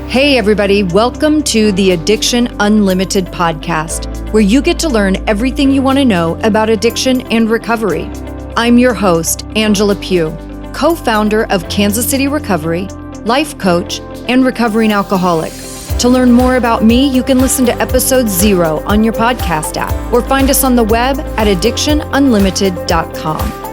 Hey everybody, welcome to the Addiction Unlimited podcast, where you get to learn everything you want to know about addiction and recovery. I'm your host, Angela Pugh, co-founder of Kansas City Recovery, life coach, and recovering alcoholic. To learn more about me, you can listen to episode 0 on your podcast app or find us on the web at addictionunlimited.com.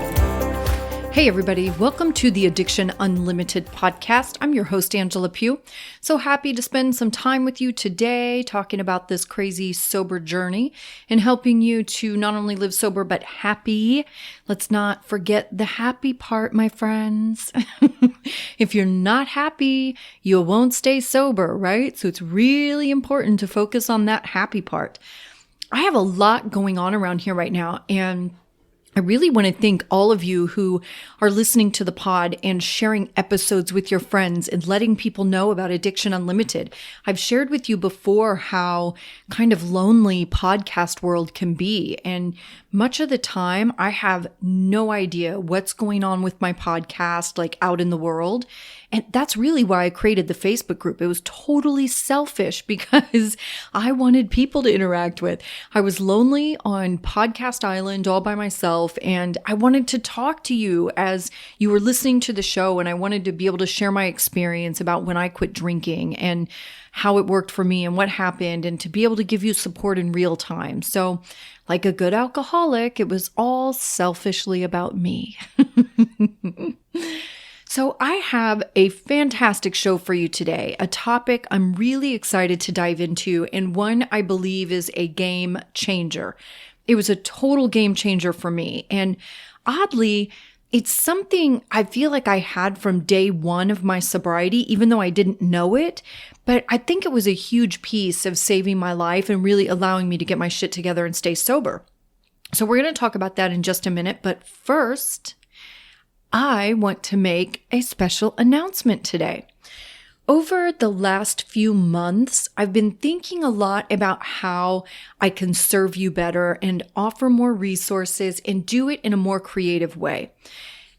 Hey everybody, welcome to the Addiction Unlimited podcast. I'm your host, Angela Pugh. So happy to spend some time with you today talking about this crazy sober journey and helping you to not only live sober, but happy. Let's not forget the happy part, my friends. If you're not happy, you won't stay sober, right? So it's really important to focus on that happy part. I have a lot going on around here right now, and I really want to thank all of you who are listening to the pod and sharing episodes with your friends and letting people know about Addiction Unlimited. I've shared with you before how kind of lonely podcast world can be. And much of the time, I have no idea what's going on with my podcast, like out in the world. And that's really why I created the Facebook group. It was totally selfish because I wanted people to interact with. I was lonely on Podcast Island all by myself, and I wanted to talk to you as you were listening to the show, and I wanted to be able to share my experience about when I quit drinking and how it worked for me and what happened, and to be able to give you support in real time. So like a good alcoholic, it was all selfishly about me. So I have a fantastic show for you today, a topic I'm really excited to dive into, and one I believe is a game changer. It was a total game changer for me. And oddly, it's something I feel like I had from day one of my sobriety, even though I didn't know it. But I think it was a huge piece of saving my life and really allowing me to get my shit together and stay sober. So we're going to talk about that in just a minute. But first, I want to make a special announcement today. Over the last few months, I've been thinking a lot about how I can serve you better and offer more resources and do it in a more creative way.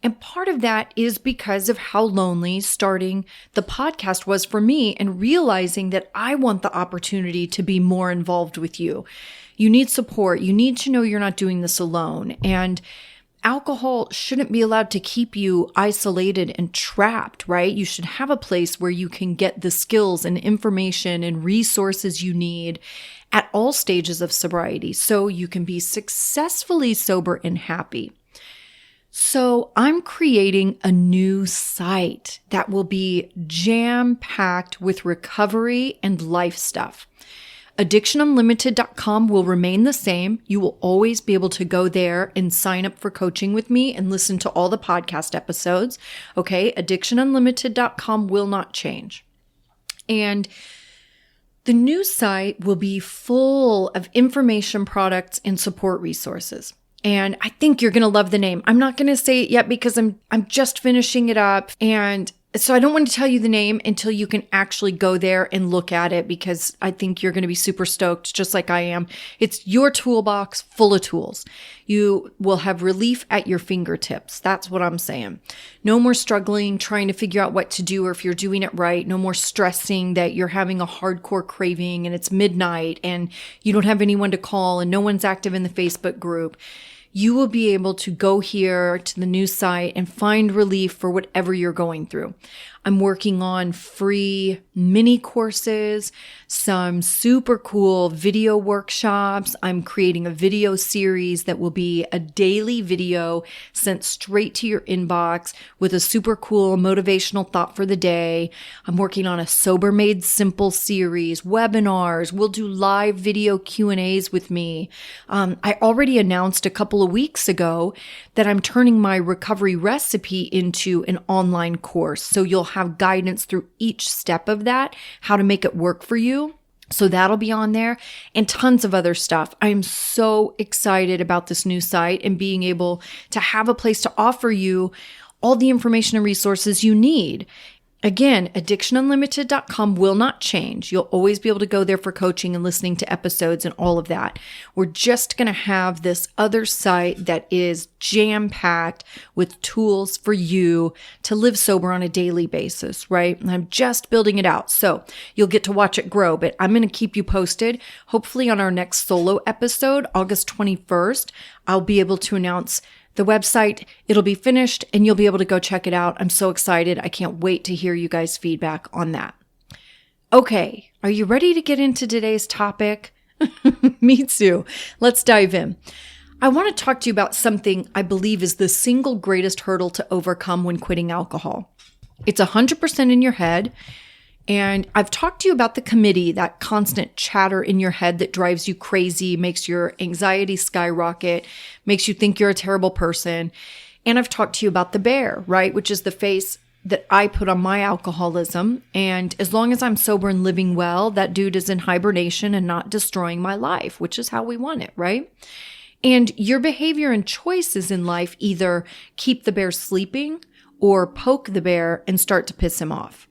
And part of that is because of how lonely starting the podcast was for me and realizing that I want the opportunity to be more involved with you. You need support. You need to know you're not doing this alone. And alcohol shouldn't be allowed to keep you isolated and trapped, right? You should have a place where you can get the skills and information and resources you need at all stages of sobriety so you can be successfully sober and happy. So I'm creating a new site that will be jam-packed with recovery and life stuff. addictionunlimited.com will remain the same. You will always be able to go there and sign up for coaching with me and listen to all the podcast episodes. Okay, addictionunlimited.com will not change. And the new site will be full of information, products, and support resources. And I think you're going to love the name. I'm not going to say it yet because I'm just finishing it up. And so I don't want to tell you the name until you can actually go there and look at it, because I think you're going to be super stoked, just like I am. It's your toolbox full of tools. You will have relief at your fingertips. That's what I'm saying. No more struggling, trying to figure out what to do or if you're doing it right. No more stressing that you're having a hardcore craving and it's midnight and you don't have anyone to call and no one's active in the Facebook group. You will be able to go here to the new site and find relief for whatever you're going through. I'm working on free mini courses, some super cool video workshops. I'm creating a video series that will be a daily video sent straight to your inbox with a super cool motivational thought for the day. I'm working on a Sober Made Simple series, webinars. We'll do live video Q&As with me. I already announced a couple of weeks ago that I'm turning my recovery recipe into an online course. So you'll have guidance through each step of that, how to make it work for you. So that'll be on there, and tons of other stuff. I'm so excited about this new site and being able to have a place to offer you all the information and resources you need. Again, addictionunlimited.com will not change. You'll always be able to go there for coaching and listening to episodes and all of that. We're just going to have this other site that is jam-packed with tools for you to live sober on a daily basis, right? And I'm just building it out. So you'll get to watch it grow, but I'm going to keep you posted. Hopefully on our next solo episode, August 21st, I'll be able to announce the website. It'll be finished and you'll be able to go check it out. I'm so excited. I can't wait to hear you guys' feedback on that. Okay, are you ready to get into today's topic? Me too. Let's dive in. I want to talk to you about something I believe is the single greatest hurdle to overcome when quitting alcohol. It's 100% in your head. And I've talked to you about the committee, that constant chatter in your head that drives you crazy, makes your anxiety skyrocket, makes you think you're a terrible person. And I've talked to you about the bear, right? Which is the face that I put on my alcoholism. And as long as I'm sober and living well, that dude is in hibernation and not destroying my life, which is how we want it, right? And your behavior and choices in life either keep the bear sleeping or poke the bear and start to piss him off.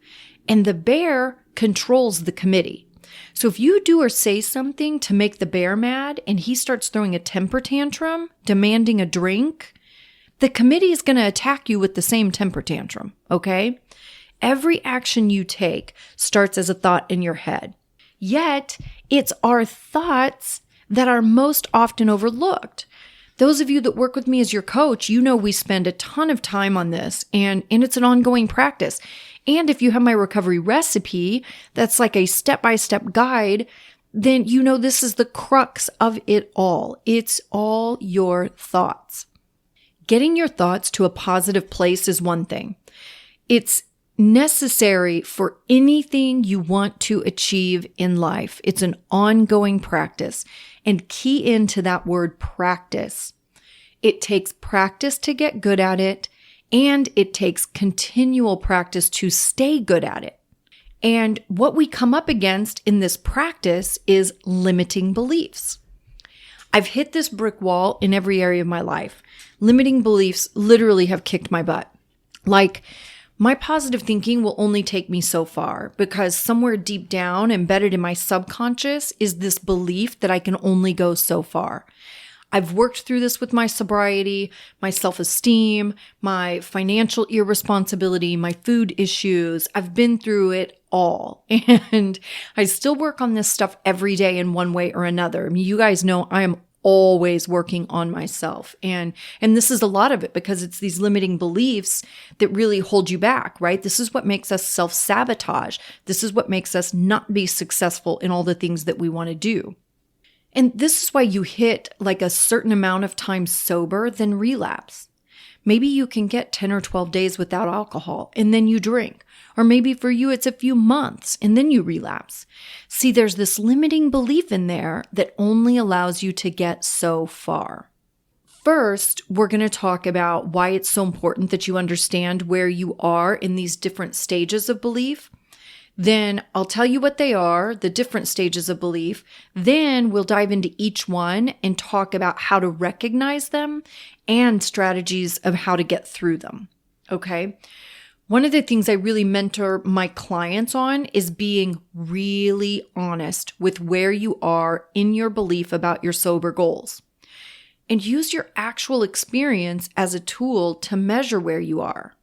And the bear controls the committee. So if you do or say something to make the bear mad and he starts throwing a temper tantrum, demanding a drink, the committee is going to attack you with the same temper tantrum, okay? Every action you take starts as a thought in your head. Yet, it's our thoughts that are most often overlooked. Those of you that work with me as your coach, you know we spend a ton of time on this, and it's an ongoing practice. And if you have my recovery recipe, that's like a step-by-step guide, then you know this is the crux of it all. It's all your thoughts. Getting your thoughts to a positive place is one thing. It's necessary for anything you want to achieve in life. It's an ongoing practice. And key into that word practice. It takes practice to get good at it. And it takes continual practice to stay good at it. And what we come up against in this practice is limiting beliefs. I've hit this brick wall in every area of my life. Limiting beliefs literally have kicked my butt. Like, my positive thinking will only take me so far because somewhere deep down, embedded in my subconscious, is this belief that I can only go so far. I've worked through this with my sobriety, my self-esteem, my financial irresponsibility, my food issues. I've been through it all. And I still work on this stuff every day in one way or another. I mean, you guys know I am always working on myself. And this is a lot of it because it's these limiting beliefs that really hold you back, right? This is what makes us self-sabotage. This is what makes us not be successful in all the things that we want to do. And this is why you hit like a certain amount of time sober, then relapse. Maybe you can get 10 or 12 days without alcohol and then you drink. Or maybe for you, it's a few months and then you relapse. See, there's this limiting belief in there that only allows you to get so far. First, we're going to talk about why it's so important that you understand where you are in these different stages of belief. Then I'll tell you what they are, the different stages of belief. Then we'll dive into each one and talk about how to recognize them and strategies of how to get through them. Okay? One of the things I really mentor my clients on is being really honest with where you are in your belief about your sober goals. And use your actual experience as a tool to measure where you are.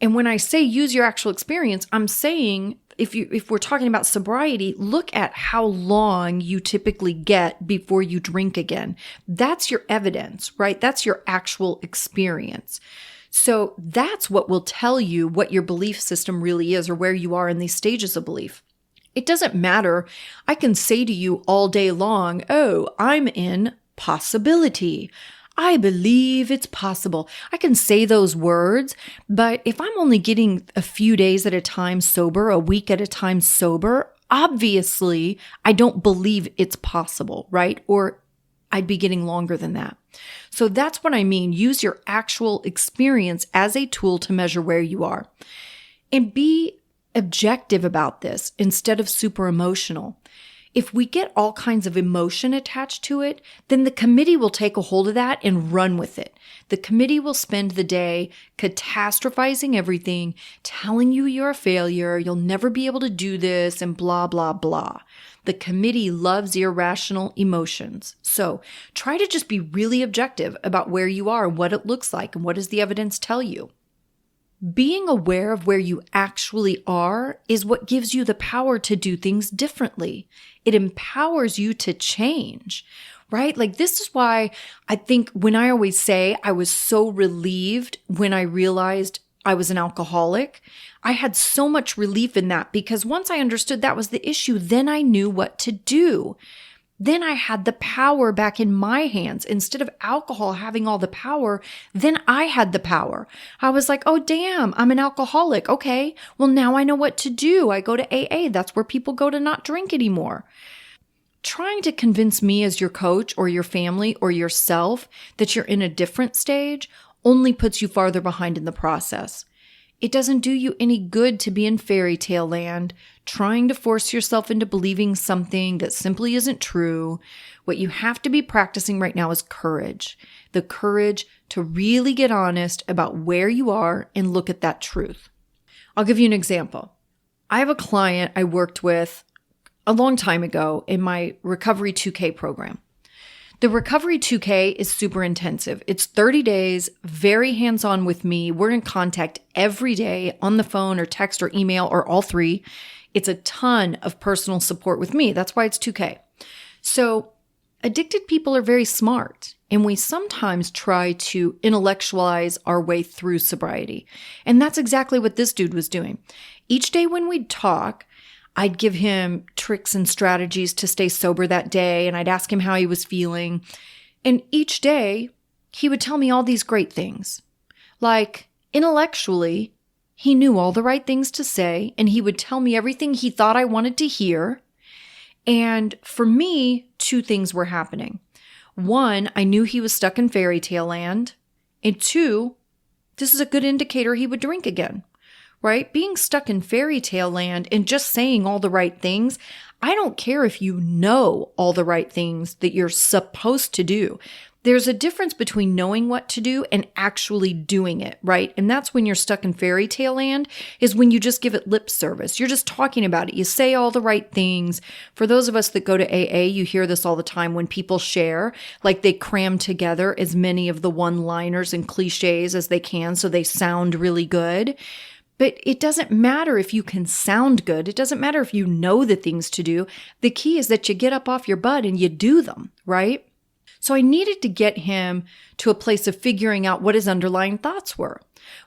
And when I say use your actual experience, I'm saying if we're talking about sobriety, look at how long you typically get before you drink again. That's your evidence, right? That's your actual experience. So that's what will tell you what your belief system really is or where you are in these stages of belief. It doesn't matter. I can say to you all day long, oh, I'm in possibility. I believe it's possible. I can say those words, but if I'm only getting a few days at a time sober, a week at a time sober, obviously I don't believe it's possible, right? Or I'd be getting longer than that. So that's what I mean. Use your actual experience as a tool to measure where you are. And be objective about this instead of super emotional. If we get all kinds of emotion attached to it, then the committee will take a hold of that and run with it. The committee will spend the day catastrophizing everything, telling you you're a failure, you'll never be able to do this, and blah, blah, blah. The committee loves irrational emotions. So try to just be really objective about where you are and what it looks like and what does the evidence tell you. Being aware of where you actually are is what gives you the power to do things differently. It empowers you to change, right? Like this is why I think when I always say I was so relieved when I realized I was an alcoholic, I had so much relief in that because once I understood that was the issue, then I knew what to do. Then I had the power back in my hands. Instead of alcohol having all the power, then I had the power. I was like, oh, damn, I'm an alcoholic. Okay, well, now I know what to do. I go to AA. That's where people go to not drink anymore. Trying to convince me as your coach or your family or yourself that you're in a different stage only puts you farther behind in the process. It doesn't do you any good to be in fairy tale land, trying to force yourself into believing something that simply isn't true. What you have to be practicing right now is courage. The courage to really get honest about where you are and look at that truth. I'll give you an example. I have a client I worked with a long time ago in my Recovery 2K program. The Recovery 2K is super intensive. It's 30 days, very hands-on with me. We're in contact every day on the phone or text or email or all three. It's a ton of personal support with me. That's why it's 2K. So addicted people are very smart, and we sometimes try to intellectualize our way through sobriety. And that's exactly what this dude was doing. Each day when we'd talk, I'd give him tricks and strategies to stay sober that day, and I'd ask him how he was feeling. And each day, he would tell me all these great things. Like, intellectually, he knew all the right things to say, and he would tell me everything he thought I wanted to hear. And for me, two things were happening. One, I knew he was stuck in fairy tale land. And two, this is a good indicator he would drink again. Right? Being stuck in fairy tale land and just saying all the right things, I don't care if you know all the right things that you're supposed to do. There's a difference between knowing what to do and actually doing it, right? And that's when you're stuck in fairy tale land, is when you just give it lip service. You're just talking about it. You say all the right things. For those of us that go to AA, you hear this all the time when people share, like they cram together as many of the one-liners and cliches as they can so they sound really good. But it doesn't matter if you can sound good. It doesn't matter if you know the things to do. The key is that you get up off your butt and you do them, right? So I needed to get him to a place of figuring out what his underlying thoughts were.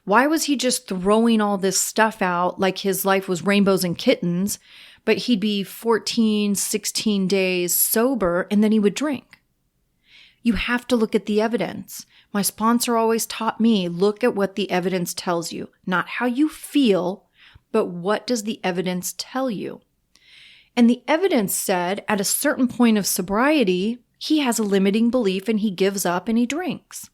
Why was he just throwing all this stuff out like his life was rainbows and kittens, but he'd be 14, 16 days sober and then he would drink? You have to look at the evidence. My sponsor always taught me, look at what the evidence tells you, not how you feel, but what does the evidence tell you? And the evidence said at a certain point of sobriety, he has a limiting belief and he gives up and he drinks.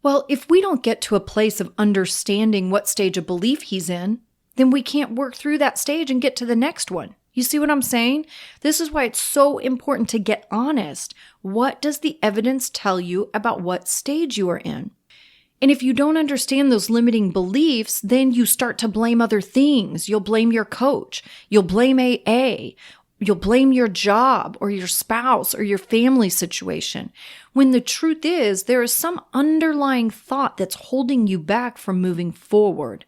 Well, if we don't get to a place of understanding what stage of belief he's in, then we can't work through that stage and get to the next one. You see what I'm saying? This is why it's so important to get honest. What does the evidence tell you about what stage you are in? And if you don't understand those limiting beliefs, then you start to blame other things. You'll blame your coach. You'll blame AA. You'll blame your job or your spouse or your family situation. When the truth is, there is some underlying thought that's holding you back from moving forward.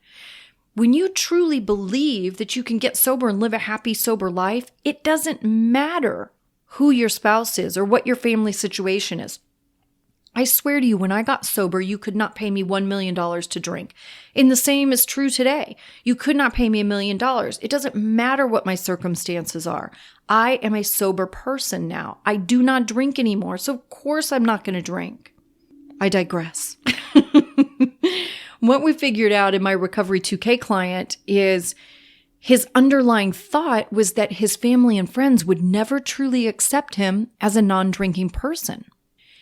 When you truly believe that you can get sober and live a happy, sober life, it doesn't matter who your spouse is or what your family situation is. I swear to you, when I got sober, you could not pay me $1 million to drink. And the same is true today. You could not pay me $1 million. It doesn't matter what my circumstances are. I am a sober person now. I do not drink anymore, so of course I'm not going to drink. I digress. What we figured out in my Recovery 2K client is his underlying thought was that his family and friends would never truly accept him as a non-drinking person.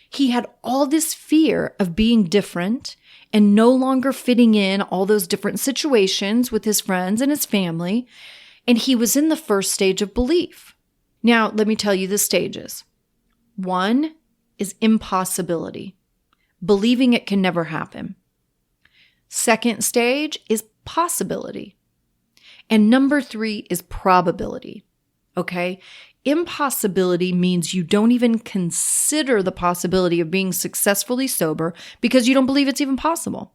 He had all this fear of being different and no longer fitting in all those different situations with his friends and his family, and he was in the first stage of belief. Now, let me tell you the stages. 1 is impossibility, believing it can never happen. 2nd stage is possibility. And number 3 is probability. Okay? Impossibility means you don't even consider the possibility of being successfully sober because you don't believe it's even possible.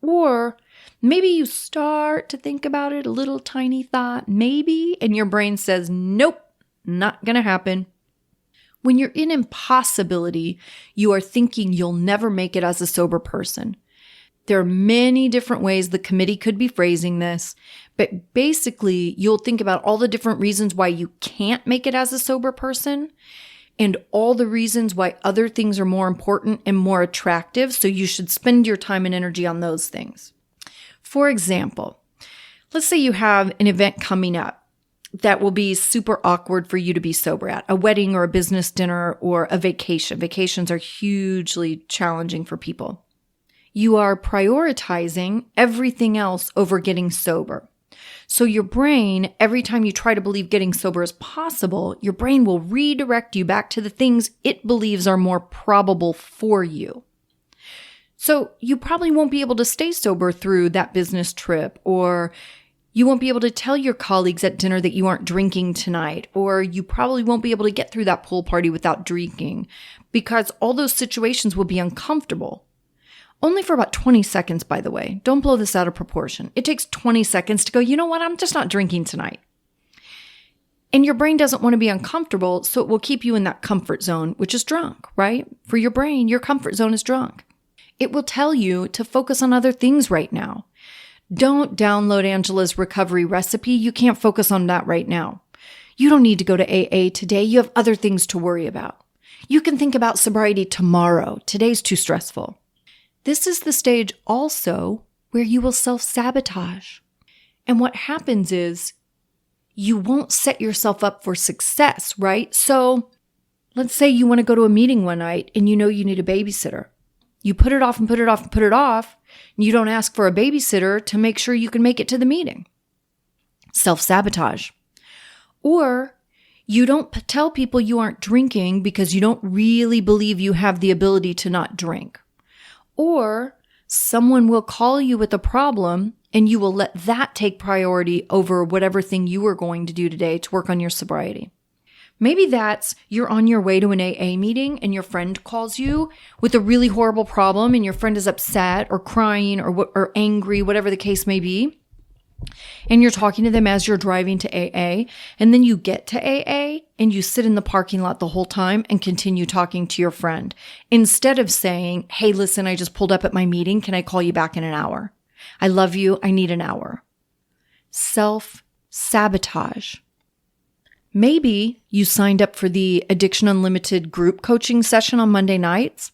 Or maybe you start to think about it, a little tiny thought, maybe, and your brain says, nope, not going to happen. When you're in impossibility, you are thinking you'll never make it as a sober person. There are many different ways the committee could be phrasing this, but basically you'll think about all the different reasons why you can't make it as a sober person and all the reasons why other things are more important and more attractive, so you should spend your time and energy on those things. For example, let's say you have an event coming up that will be super awkward for you to be sober at, a wedding or a business dinner or a vacation. Vacations are hugely challenging for people. You are prioritizing everything else over getting sober. So your brain, every time you try to believe getting sober is possible, your brain will redirect you back to the things it believes are more probable for you. So you probably won't be able to stay sober through that business trip, or you won't be able to tell your colleagues at dinner that you aren't drinking tonight, or you probably won't be able to get through that pool party without drinking, because all those situations will be uncomfortable. Only for about 20 seconds, by the way. Don't blow this out of proportion. It takes 20 seconds to go, you know what, I'm just not drinking tonight. And your brain doesn't want to be uncomfortable, so it will keep you in that comfort zone, which is drunk, right? For your brain, your comfort zone is drunk. It will tell you to focus on other things right now. Don't download Angela's recovery recipe. You can't focus on that right now. You don't need to go to AA today. You have other things to worry about. You can think about sobriety tomorrow. Today's too stressful. This is the stage also where you will self-sabotage. And what happens is you won't set yourself up for success, right? So let's say you want to go to a meeting one night and you know you need a babysitter. You put it off and put it off and put it off, and you don't ask for a babysitter to make sure you can make it to the meeting. Self-sabotage. Or you don't tell people you aren't drinking because you don't really believe you have the ability to not drink. Or someone will call you with a problem and you will let that take priority over whatever thing you are going to do today to work on your sobriety. Maybe that's you're on your way to an AA meeting and your friend calls you with a really horrible problem and your friend is upset or crying or angry, whatever the case may be. And you're talking to them as you're driving to AA, and then you get to AA and you sit in the parking lot the whole time and continue talking to your friend instead of saying, hey, listen, I just pulled up at my meeting. Can I call you back in an hour? I love you. I need an hour. Self-sabotage. Maybe you signed up for the Addiction Unlimited group coaching session on Monday nights,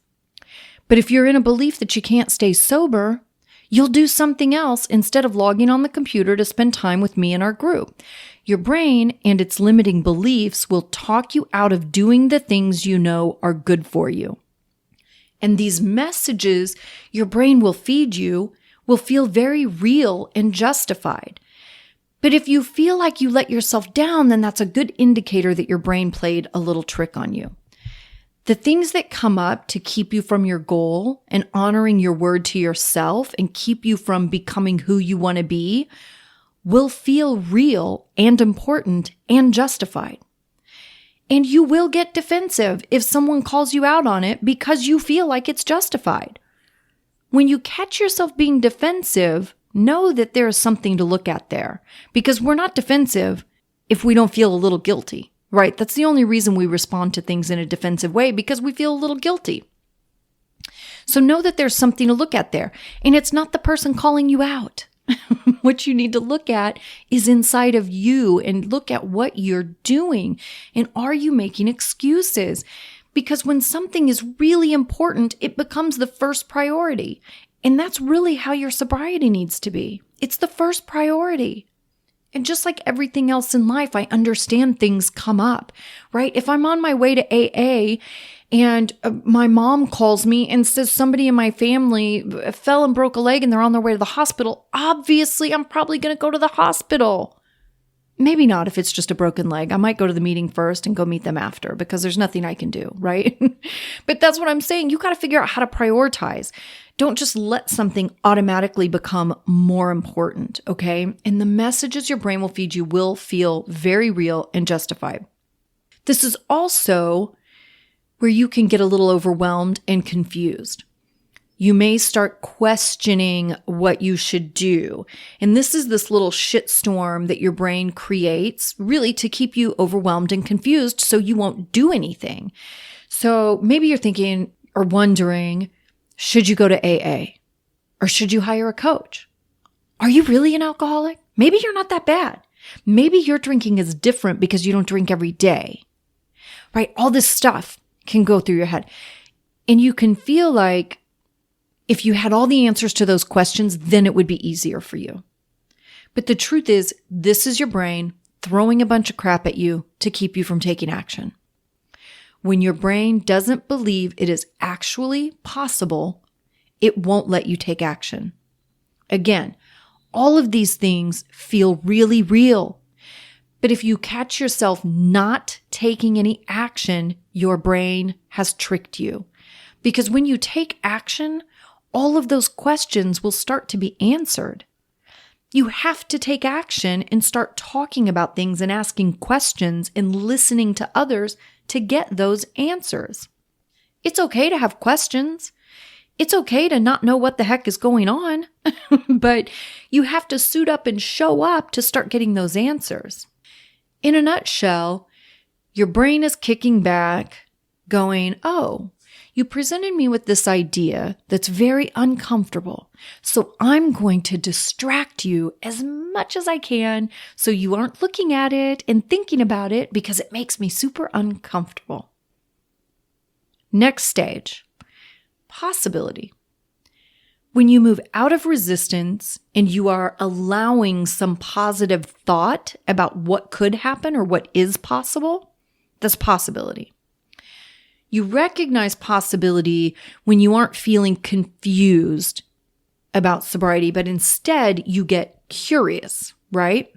but if you're in a belief that you can't stay sober, you'll do something else instead of logging on the computer to spend time with me and our group. Your brain and its limiting beliefs will talk you out of doing the things you know are good for you. And these messages your brain will feed you will feel very real and justified. But if you feel like you let yourself down, then that's a good indicator that your brain played a little trick on you. The things that come up to keep you from your goal and honoring your word to yourself and keep you from becoming who you want to be will feel real and important and justified. And you will get defensive if someone calls you out on it because you feel like it's justified. When you catch yourself being defensive, know that there is something to look at there, because we're not defensive if we don't feel a little guilty. Right? That's the only reason we respond to things in a defensive way, because we feel a little guilty. So know that there's something to look at there. And it's not the person calling you out. What you need to look at is inside of you and look at what you're doing. And are you making excuses? Because when something is really important, it becomes the first priority. And that's really how your sobriety needs to be. It's the first priority. And just like everything else in life, I understand things come up, right? If I'm on my way to AA and my mom calls me and says somebody in my family fell and broke a leg and they're on their way to the hospital, obviously I'm probably going to go to the hospital. Maybe not if it's just a broken leg. I might go to the meeting first and go meet them after because there's nothing I can do, right? But that's what I'm saying. You got to figure out how to prioritize. Don't just let something automatically become more important, okay? And the messages your brain will feed you will feel very real and justified. This is also where you can get a little overwhelmed and confused. You may start questioning what you should do. And this is this little shitstorm that your brain creates really to keep you overwhelmed and confused so you won't do anything. So maybe you're thinking or wondering, should you go to AA? Or should you hire a coach? Are you really an alcoholic? Maybe you're not that bad. Maybe your drinking is different because you don't drink every day, right? All this stuff can go through your head. And you can feel like if you had all the answers to those questions, then it would be easier for you. But the truth is, this is your brain throwing a bunch of crap at you to keep you from taking action. When your brain doesn't believe it is actually possible, it won't let you take action. Again, all of these things feel really real. But if you catch yourself not taking any action, your brain has tricked you. Because when you take action, all of those questions will start to be answered. You have to take action and start talking about things and asking questions and listening to others to get those answers. It's okay to have questions. It's okay to not know what the heck is going on, but you have to suit up and show up to start getting those answers. In a nutshell, your brain is kicking back, going, oh, you presented me with this idea that's very uncomfortable, so I'm going to distract you as much as I can so you aren't looking at it and thinking about it because it makes me super uncomfortable. Next stage, possibility. When you move out of resistance and you are allowing some positive thought about what could happen or what is possible, that's possibility. You recognize possibility when you aren't feeling confused about sobriety, but instead you get curious, right?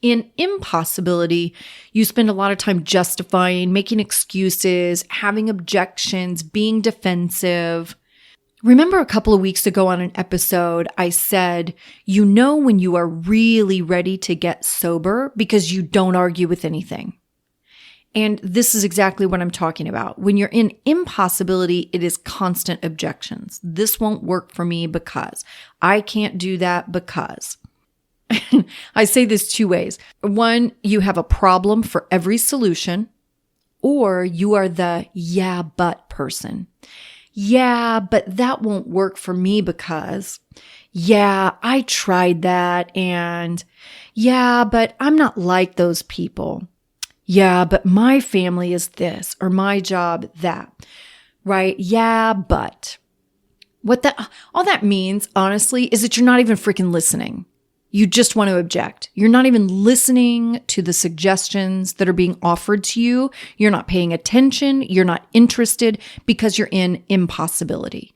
In impossibility, you spend a lot of time justifying, making excuses, having objections, being defensive. Remember a couple of weeks ago on an episode, I said, you know when you are really ready to get sober because you don't argue with anything. And this is exactly what I'm talking about. When you're in impossibility, it is constant objections. This won't work for me because I can't do that because. I say this two ways. One, you have a problem for every solution, or you are the yeah, but person. Yeah, but that won't work for me because, yeah, I tried that, and yeah, but I'm not like those people. Yeah, but my family is this, or my job that, right? Yeah, but all that means, honestly, is that you're not even freaking listening. You just want to object. You're not even listening to the suggestions that are being offered to you. You're not paying attention. You're not interested because you're in impossibility.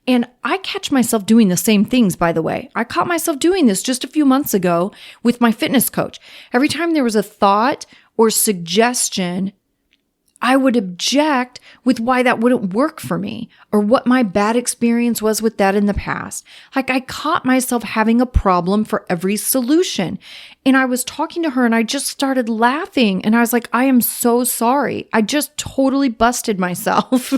And I catch myself doing the same things, by the way. I caught myself doing this just a few months ago with my fitness coach. Every time there was a thought or suggestion, I would object with why that wouldn't work for me or what my bad experience was with that in the past. Like I caught myself having a problem for every solution. And I was talking to her and I just started laughing and I was like, I am so sorry. I just totally busted myself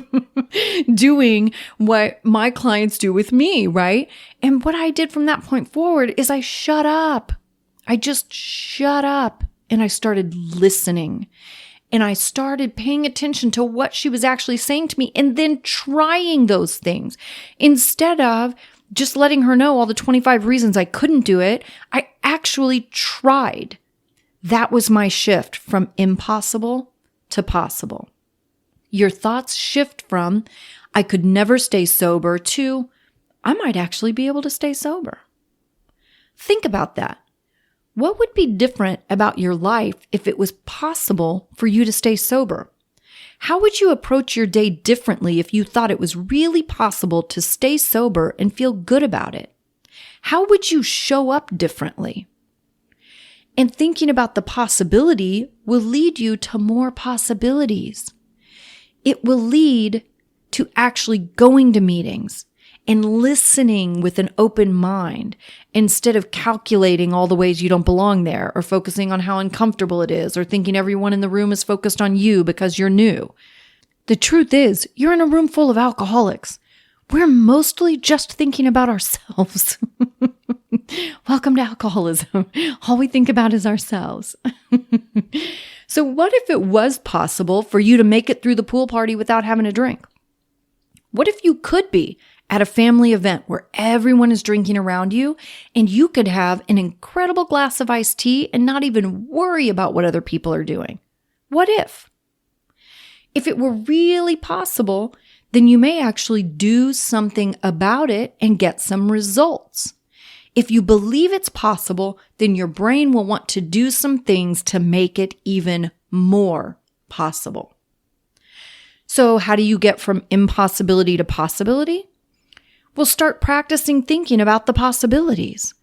doing what my clients do with me, right? And what I did from that point forward is I shut up. I just shut up. And I started listening and I started paying attention to what she was actually saying to me and then trying those things. Instead of just letting her know all the 25 reasons I couldn't do it, I actually tried. That was my shift from impossible to possible. Your thoughts shift from, I could never stay sober to, I might actually be able to stay sober. Think about that. What would be different about your life if it was possible for you to stay sober? How would you approach your day differently if you thought it was really possible to stay sober and feel good about it? How would you show up differently? And thinking about the possibility will lead you to more possibilities. It will lead to actually going to meetings and listening with an open mind instead of calculating all the ways you don't belong there, or focusing on how uncomfortable it is, or thinking everyone in the room is focused on you because you're new. The truth is, you're in a room full of alcoholics. We're mostly just thinking about ourselves. Welcome to alcoholism. All we think about is ourselves. So what if it was possible for you to make it through the pool party without having a drink? What if you could be at a family event where everyone is drinking around you and you could have an incredible glass of iced tea and not even worry about what other people are doing? What if? If it were really possible, then you may actually do something about it and get some results. If you believe it's possible, then your brain will want to do some things to make it even more possible. So how do you get from impossibility to possibility? Well, start practicing thinking about the possibilities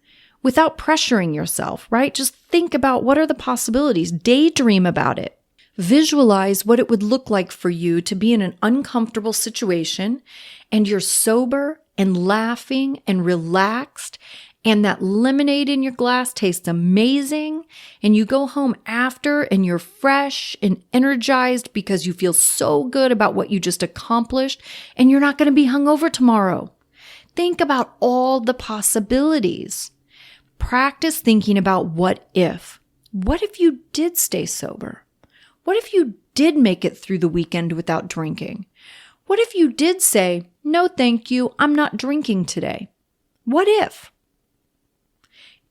without pressuring yourself, right? Just think about what are the possibilities. Daydream about it. Visualize what it would look like for you to be in an uncomfortable situation and you're sober and laughing and relaxed and that lemonade in your glass tastes amazing and you go home after and you're fresh and energized because you feel so good about what you just accomplished and you're not going to be hungover tomorrow. Think about all the possibilities. Practice thinking about what if. What if you did stay sober? What if you did make it through the weekend without drinking? What if you did say, no, thank you, I'm not drinking today? What if?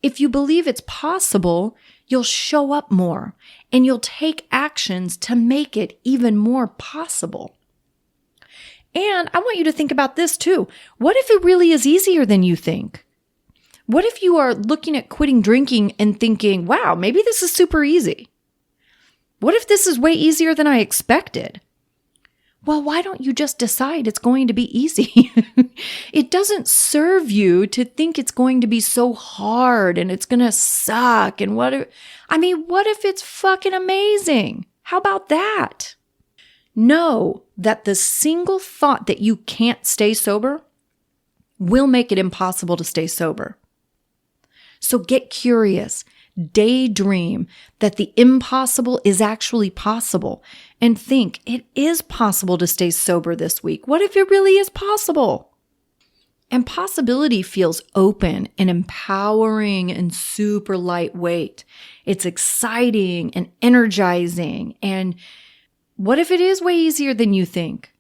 If you believe it's possible, you'll show up more and you'll take actions to make it even more possible. And I want you to think about this too. What if it really is easier than you think? What if you are looking at quitting drinking and thinking, wow, maybe this is super easy? What if this is way easier than I expected? Well, why don't you just decide it's going to be easy? It doesn't serve you to think it's going to be so hard and it's going to suck. And what if it's fucking amazing? How about that? Know that the single thought that you can't stay sober will make it impossible to stay sober. So get curious. Daydream that the impossible is actually possible and think it is possible to stay sober this week. What if it really is possible? And possibility feels open and empowering and super lightweight. It's exciting and energizing. And what if it is way easier than you think?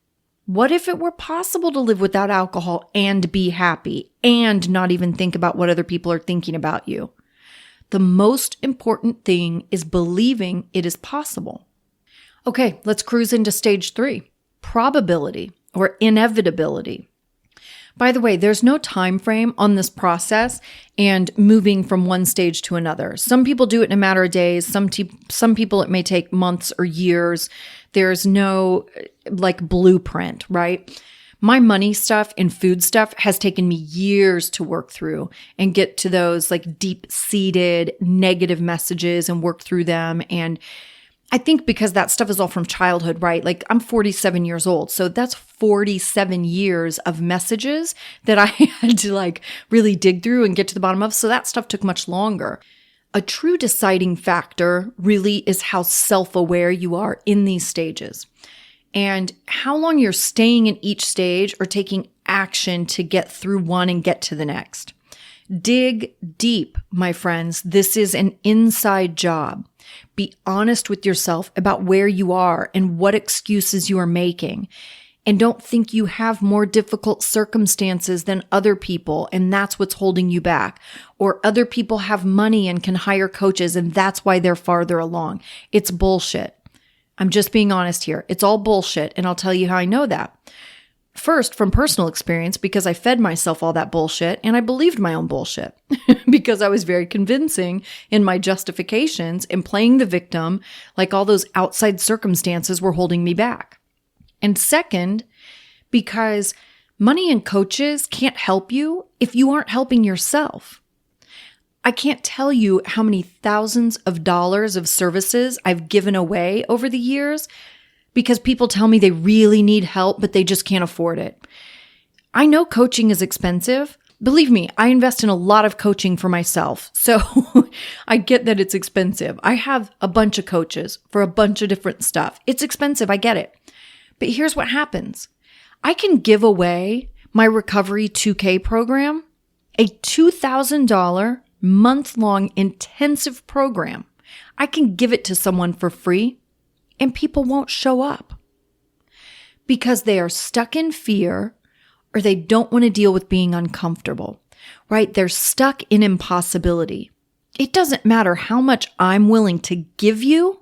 What if it were possible to live without alcohol and be happy and not even think about what other people are thinking about you? The most important thing is believing it is possible. Okay, let's cruise into stage 3, probability or inevitability. By the way, there's no time frame on this process and moving from one stage to another. Some people do it in a matter of days. Some people, it may take months or years. There's no blueprint, right? My money stuff and food stuff has taken me years to work through and get to those deep-seated negative messages and work through them. And I think because that stuff is all from childhood, right? I'm 47 years old. So that's 47 years of messages that I had to really dig through and get to the bottom of. So that stuff took much longer. A true deciding factor really is how self-aware you are in these stages and how long you're staying in each stage or taking action to get through one and get to the next. Dig deep, my friends. This is an inside job. Be honest with yourself about where you are and what excuses you are making. And don't think you have more difficult circumstances than other people, and that's what's holding you back. Or other people have money and can hire coaches, and that's why they're farther along. It's bullshit. I'm just being honest here. It's all bullshit, and I'll tell you how I know that. First, from personal experience, because I fed myself all that bullshit and I believed my own bullshit because I was very convincing in my justifications and playing the victim, like all those outside circumstances were holding me back. And second, because money and coaches can't help you if you aren't helping yourself. I can't tell you how many thousands of dollars of services I've given away over the years because people tell me they really need help, but they just can't afford it. I know coaching is expensive. Believe me, I invest in a lot of coaching for myself. So I get that it's expensive. I have a bunch of coaches for a bunch of different stuff. It's expensive. I get it. But here's what happens. I can give away my Recovery 2K program, a $2,000 month-long intensive program. I can give it to someone for free and people won't show up because they are stuck in fear or they don't want to deal with being uncomfortable, right? They're stuck in impossibility. It doesn't matter how much I'm willing to give you.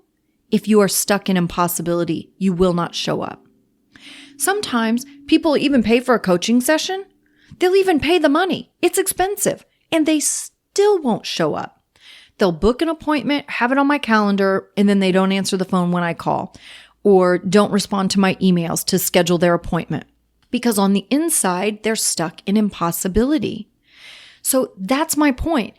If you are stuck in impossibility, you will not show up. Sometimes people even pay for a coaching session. They'll even pay the money. It's expensive and they still won't show up. They'll book an appointment, have it on my calendar, and then they don't answer the phone when I call or don't respond to my emails to schedule their appointment because on the inside, they're stuck in impossibility. So that's my point.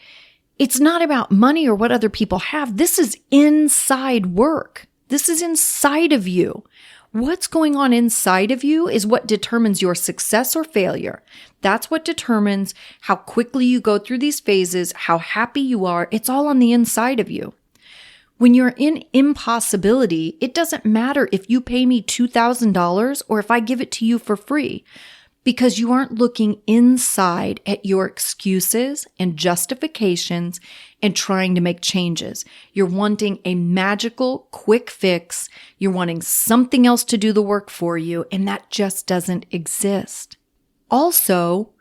It's not about money or what other people have. This is inside work. This is inside of you. What's going on inside of you is what determines your success or failure. That's what determines how quickly you go through these phases, how happy you are. It's all on the inside of you. When you're in impossibility, it doesn't matter if you pay me $2,000 or if I give it to you for free because you aren't looking inside at your excuses and justifications and trying to make changes. You're wanting a magical, quick fix. You're wanting something else to do the work for you, and that just doesn't exist. Also,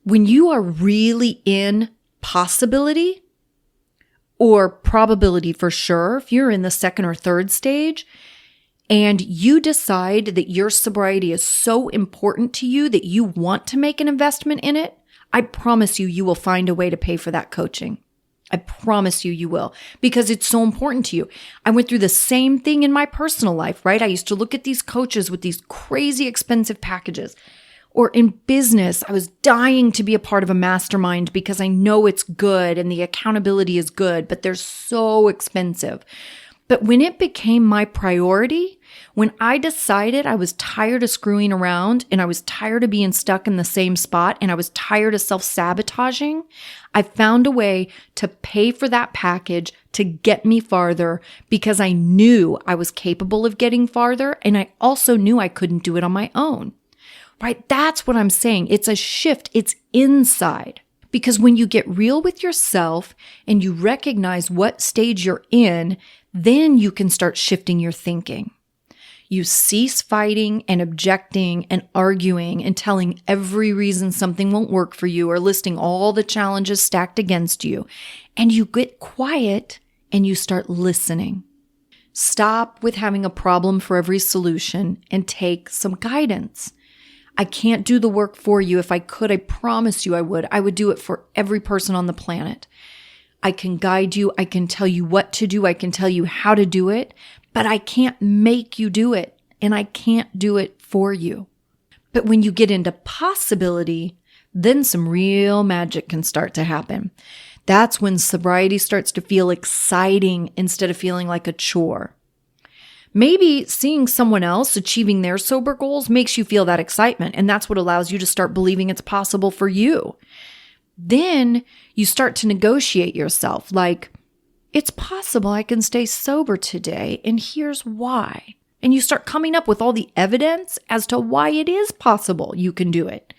when you are really in possibility or probability for sure, if you're in the second or third stage, and you decide that your sobriety is so important to you that you want to make an investment in it, I promise you will find a way to pay for that coaching. I promise you will, because it's so important to you. I went through the same thing in my personal life, right? I used to look at these coaches with these crazy expensive packages. Or in business, I was dying to be a part of a mastermind because I know it's good and the accountability is good, but they're so expensive. But when it became my priority, when I decided I was tired of screwing around and I was tired of being stuck in the same spot and I was tired of self-sabotaging, I found a way to pay for that package to get me farther because I knew I was capable of getting farther and I also knew I couldn't do it on my own. Right? That's what I'm saying. It's a shift. It's inside. Because when you get real with yourself and you recognize what stage you're in, then you can start shifting your thinking. You cease fighting and objecting and arguing and telling every reason something won't work for you or listing all the challenges stacked against you. And you get quiet and you start listening. Stop with having a problem for every solution and take some guidance. I can't do the work for you. If I could, I promise you I would. I would do it for every person on the planet. I can guide you. I can tell you what to do. I can tell you how to do it, but I can't make you do it and I can't do it for you. But when you get into possibility, then some real magic can start to happen. That's when sobriety starts to feel exciting instead of feeling like a chore. Maybe seeing someone else achieving their sober goals makes you feel that excitement, and that's what allows you to start believing it's possible for you. Then you start to negotiate yourself, like, it's possible I can stay sober today, and here's why. And you start coming up with all the evidence as to why it is possible you can do it.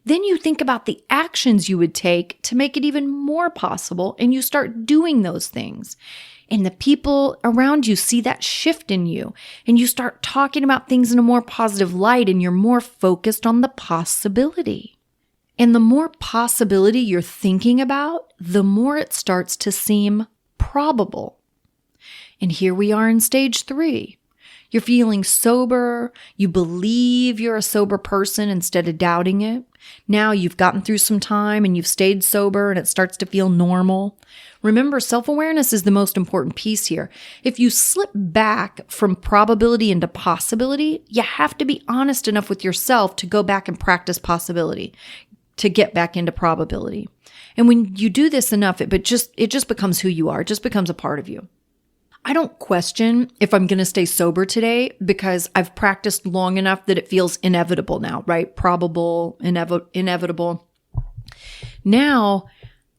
Then you think about the actions you would take to make it even more possible, and you start doing those things. And the people around you see that shift in you, and you start talking about things in a more positive light, and you're more focused on the possibility. And the more possibility you're thinking about, the more it starts to seem probable. And here we are in stage 3. You're feeling sober. You believe you're a sober person instead of doubting it. Now you've gotten through some time and you've stayed sober and it starts to feel normal. Remember, self-awareness is the most important piece here. If you slip back from probability into possibility, you have to be honest enough with yourself to go back and practice possibility. to get back into probability. And when you do this enough, it just becomes who you are. It just becomes a part of you. I don't question if I'm going to stay sober today because I've practiced long enough that it feels inevitable now, right? Probable, inevitable. Now,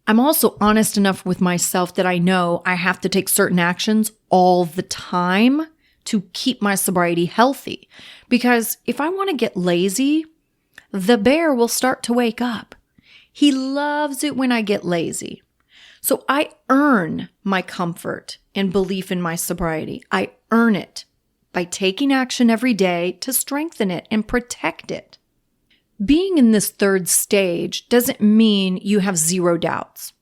I'm also honest enough with myself that I know I have to take certain actions all the time to keep my sobriety healthy. Because if I want to get lazy, the bear will start to wake up. He loves it when I get lazy. So I earn my comfort and belief in my sobriety. I earn it by taking action every day to strengthen it and protect it. Being in this third stage doesn't mean you have zero doubts.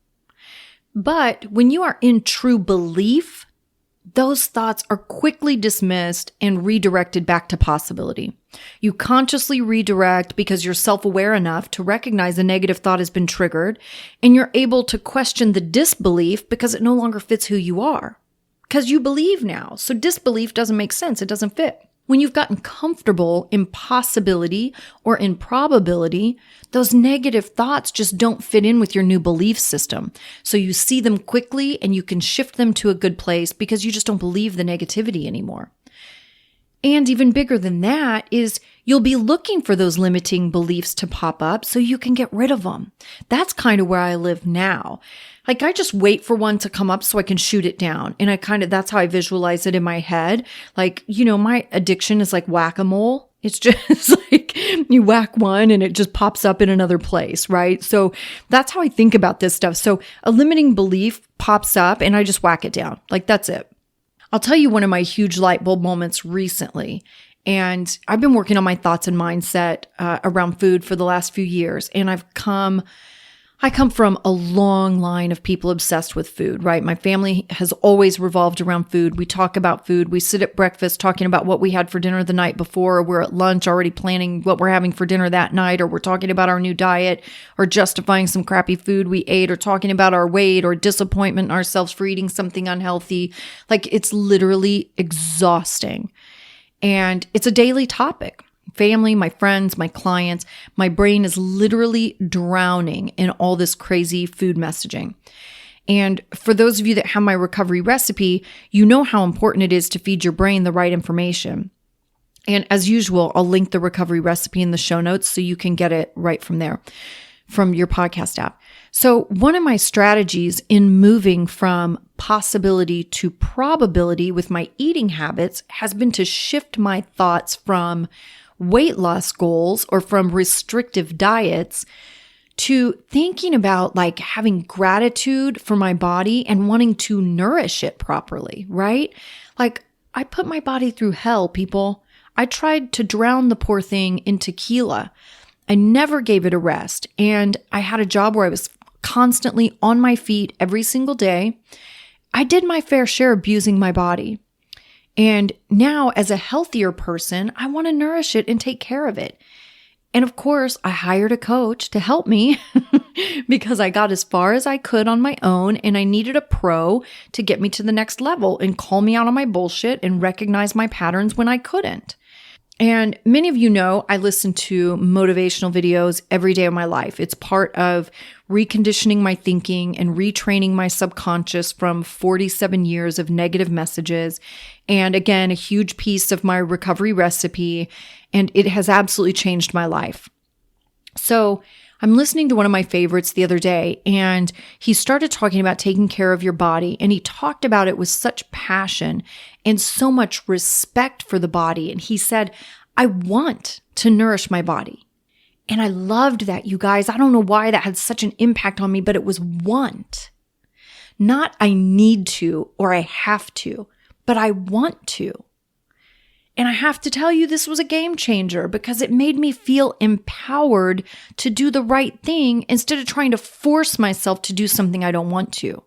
But when you are in true belief, those thoughts are quickly dismissed and redirected back to possibility. You consciously redirect because you're self-aware enough to recognize a negative thought has been triggered, and you're able to question the disbelief because it no longer fits who you are. Because you believe now, so disbelief doesn't make sense. It doesn't fit. When you've gotten comfortable in possibility or in probability, those negative thoughts just don't fit in with your new belief system. So you see them quickly and you can shift them to a good place because you just don't believe the negativity anymore. And even bigger than that is you'll be looking for those limiting beliefs to pop up so you can get rid of them. That's kind of where I live now. Like I just wait for one to come up so I can shoot it down. And that's how I visualize it in my head. Like, my addiction is like whack-a-mole. It's just like you whack one and it just pops up in another place, right? So that's how I think about this stuff. So a limiting belief pops up and I just whack it down. Like that's it. I'll tell you one of my huge light bulb moments recently. And I've been working on my thoughts and mindset around food for the last few years. And I come from a long line of people obsessed with food, right? My family has always revolved around food. We talk about food. We sit at breakfast talking about what we had for dinner the night before, or we're at lunch already planning what we're having for dinner that night, or we're talking about our new diet, or justifying some crappy food we ate, or talking about our weight, or disappointment in ourselves for eating something unhealthy. Like it's literally exhausting. And it's a daily topic. Family, my friends, my clients, my brain is literally drowning in all this crazy food messaging. And for those of you that have my recovery recipe, you know how important it is to feed your brain the right information. And as usual, I'll link the recovery recipe in the show notes so you can get it right from there, from your podcast app. So one of my strategies in moving from possibility to probability with my eating habits has been to shift my thoughts from weight loss goals or from restrictive diets to thinking about like having gratitude for my body and wanting to nourish it properly, right? Like I put my body through hell, people. I tried to drown the poor thing in tequila. I never gave it a rest. And I had a job where I was constantly on my feet every single day. I did my fair share abusing my body. And now as a healthier person, I want to nourish it and take care of it. And of course, I hired a coach to help me because I got as far as I could on my own and I needed a pro to get me to the next level and call me out on my bullshit and recognize my patterns when I couldn't. And many of you know I listen to motivational videos every day of my life. It's part of reconditioning my thinking and retraining my subconscious from 47 years of negative messages. And again, a huge piece of my recovery recipe. And it has absolutely changed my life. So I'm listening to one of my favorites the other day, and he started talking about taking care of your body. And he talked about it with such passion and so much respect for the body. And he said, I want to nourish my body. And I loved that, you guys. I don't know why that had such an impact on me, but it was want. Not I need to or I have to, but I want to. And I have to tell you, this was a game changer because it made me feel empowered to do the right thing instead of trying to force myself to do something I don't want to.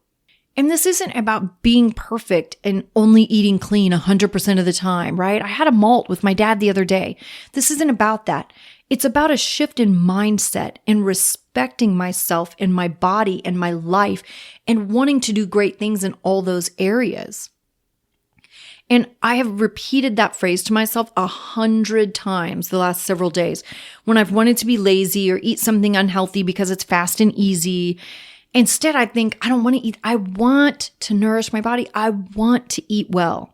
And this isn't about being perfect and only eating clean 100% of the time, right? I had a malt with my dad the other day. This isn't about that. It's about a shift in mindset and respecting myself and my body and my life and wanting to do great things in all those areas. And I have repeated that phrase to myself 100 times the last several days when I've wanted to be lazy or eat something unhealthy because it's fast and easy. Instead, I think I don't want to eat. I want to nourish my body. I want to eat well.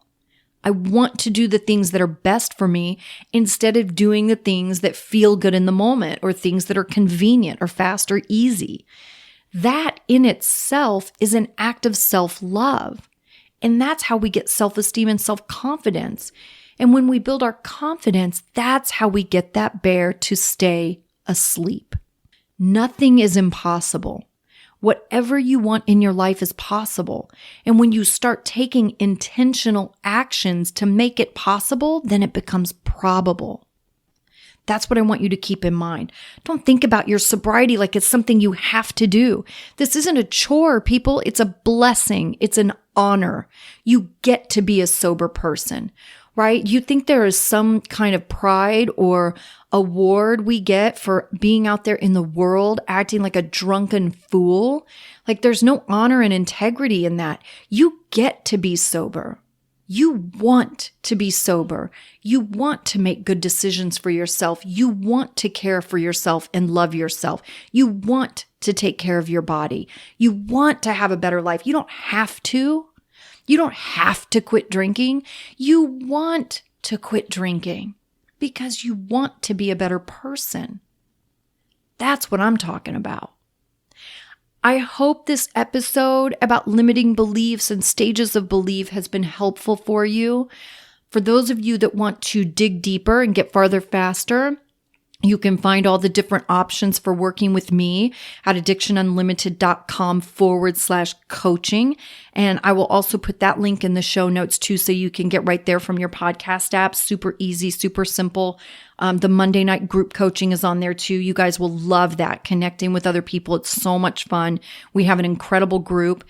I want to do the things that are best for me instead of doing the things that feel good in the moment or things that are convenient or fast or easy. That in itself is an act of self-love. And that's how we get self-esteem and self-confidence. And when we build our confidence, that's how we get that bear to stay asleep. Nothing is impossible. Whatever you want in your life is possible. And when you start taking intentional actions to make it possible, then it becomes probable. That's what I want you to keep in mind. Don't think about your sobriety like it's something you have to do. This isn't a chore, people. It's a blessing. It's an honor. You get to be a sober person, right? You think there is some kind of pride or award we get for being out there in the world acting like a drunken fool? Like there's no honor and integrity in that. You get to be sober. You want to be sober. You want to make good decisions for yourself. You want to care for yourself and love yourself. You want to take care of your body. You want to have a better life. You don't have to. You don't have to quit drinking. You want to quit drinking because you want to be a better person. That's what I'm talking about. I hope this episode about limiting beliefs and stages of belief has been helpful for you. For those of you that want to dig deeper and get farther faster, you can find all the different options for working with me at addictionunlimited.com/coaching. And I will also put that link in the show notes too, so you can get right there from your podcast app. Super easy, super simple. The Monday night group coaching is on there too. You guys will love that, connecting with other people. It's so much fun. We have an incredible group.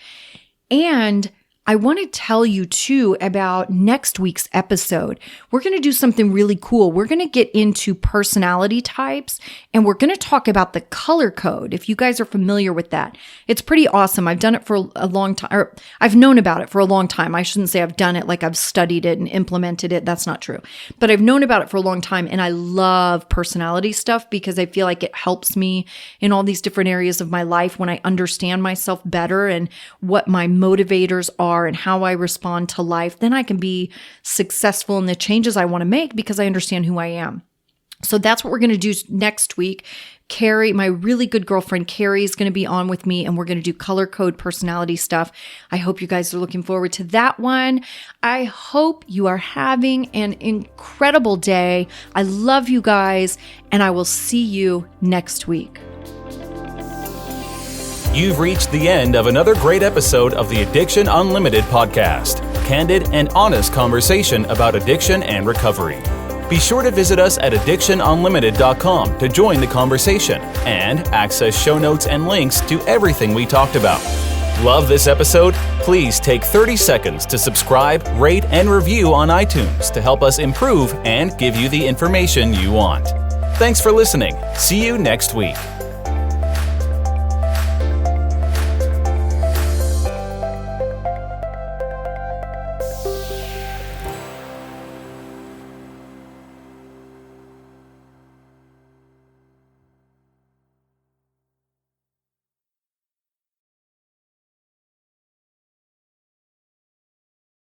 And I want to tell you too about next week's episode. We're going to do something really cool. We're going to get into personality types and we're going to talk about the color code. If you guys are familiar with that, it's pretty awesome. I've done it for a long time, or I've known about it for a long time. I shouldn't say I've done it like I've studied it and implemented it. That's not true. But I've known about it for a long time and I love personality stuff because I feel like it helps me in all these different areas of my life when I understand myself better and what my motivators are and how I respond to life. Then I can be successful in the changes I want to make because I understand who I am. So that's what we're going to do next week. Carrie, my really good girlfriend, Carrie, is going to be on with me and we're going to do color code personality stuff. I hope you guys are looking forward to that one. I hope you are having an incredible day. I love you guys and I will see you next week. You've reached the end of another great episode of the Addiction Unlimited podcast. Candid and honest conversation about addiction and recovery. Be sure to visit us at addictionunlimited.com to join the conversation and access show notes and links to everything we talked about. Love this episode? Please take 30 seconds to subscribe, rate, and review on iTunes to help us improve and give you the information you want. Thanks for listening. See you next week.